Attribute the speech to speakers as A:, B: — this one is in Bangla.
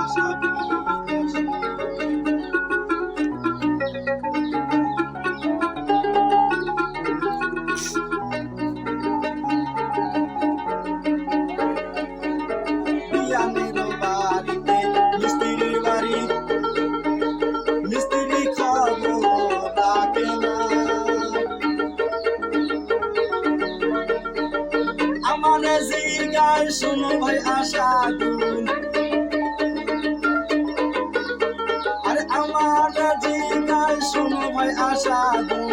A: আশা বিলাসী। বিয়ানের বাড়িতে মিস্ত্রির বাড়ি, মিস্ত্রি খবর রাখে না। আমার জিগায় শোনো ভাই আশাদুল, আরে আমার জিগায় শোনো ভাই আশাদুল,